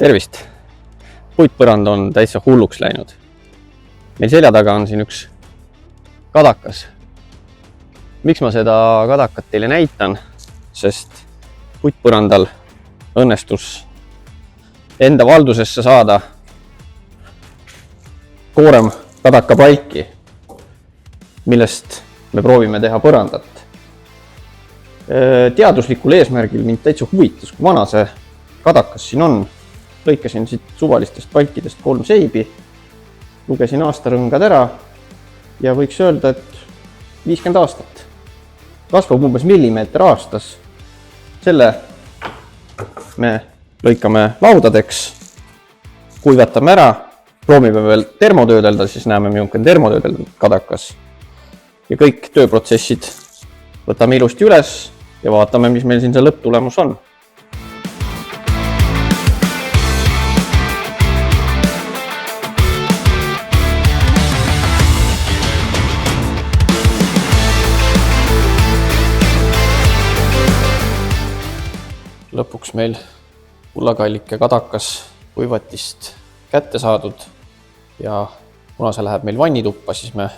Tervist! Puitpõrand on täitsa hulluks läinud. Meil selja taga on siin üks kadakas. Miks ma seda kadakat teile näitan? Sest puitpõrandal õnnestus enda valdusesse saada koorem kadakapalki, millest me proovime teha põrandat. Teaduslikul eesmärgil mind täitsa huvitas, kui vana see kadakas siin on. Lõikasin siit suvalistest palkidest 3 seibi, lugesin aastarõngad ära ja võiks öelda, et 50 aastat. Kasvab umbes millimeeter aastas. Selle me lõikame laudadeks, kuivatame ära, proovime veel termotöödelda, siis näeme, milline on termotöödeldud kadakas. Ja kõik tööprotsessid võtame ilusti üles ja vaatame, mis meil siin see lõpptulemus on. Lõpuks meil kullakallike kadakas kuivatist kätte saadud ja kuna see läheb meil vannituppa, siis me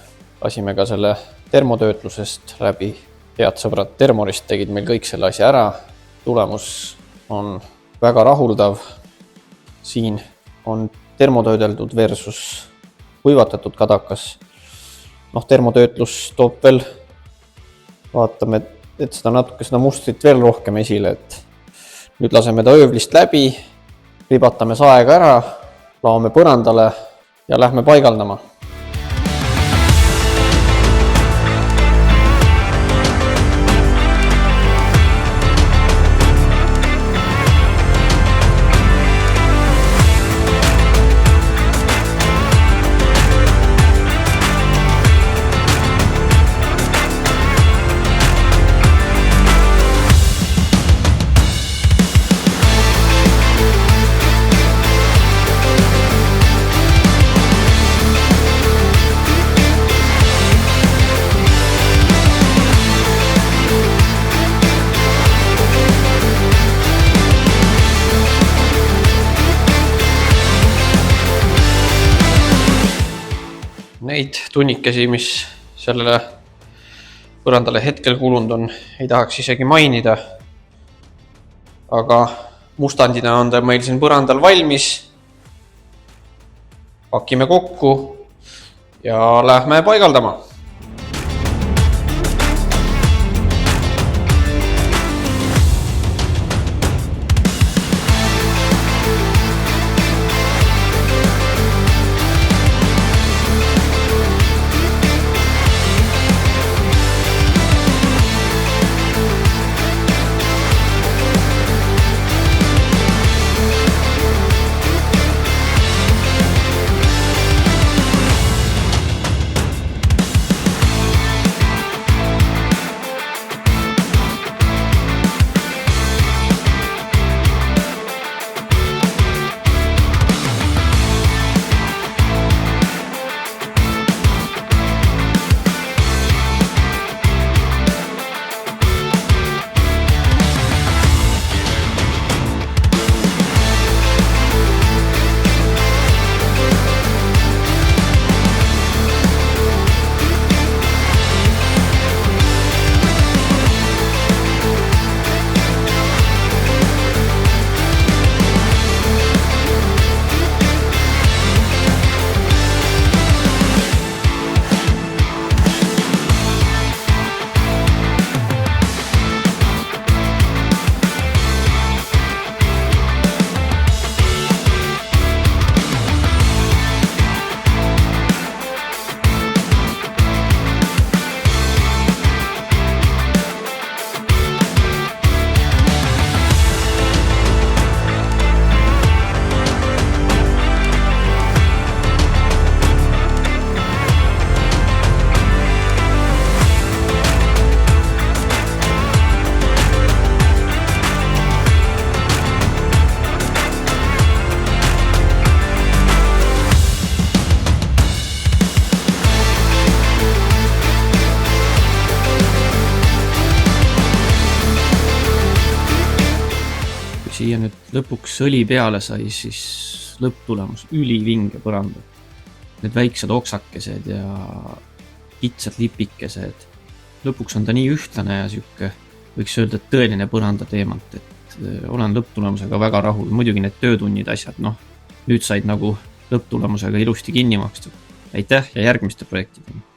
lasime ka selle termotöötlusest läbi. Head sõbrad Termorist tegid meil kõik selle asja ära. Tulemus on väga rahuldav. Siin on termotöödeldud versus kuivatatud kadakas. Termotöötlus toob veel, vaatame, et seda natuke seda mustrit veel rohkem esile, et nüüd laseme ta öövlist läbi, ribatame saega ära, laome põrandale ja lähme paigaldama. Neid tunnikesi, mis sellele põrandale hetkel kulunud on, ei tahaks isegi mainida. Aga mustandina on ta meil siin põrandal valmis. Pakime kokku ja lähme paigaldama. siia nüüd lõpuks õli peale sai, siis lõpptulemus ülivinge põranda. Need väiksed oksakesed ja kitsad lipikesed. Lõpuks on ta nii ühtlane ja siuke, võiks öelda, et tõeline põranda teemant, et olen lõpptulemusega väga rahul. Muidugi need töötunnid asjad, nüüd said nagu lõpptulemusega ilusti kinni makstud. Aitäh ja järgmiste projektideni!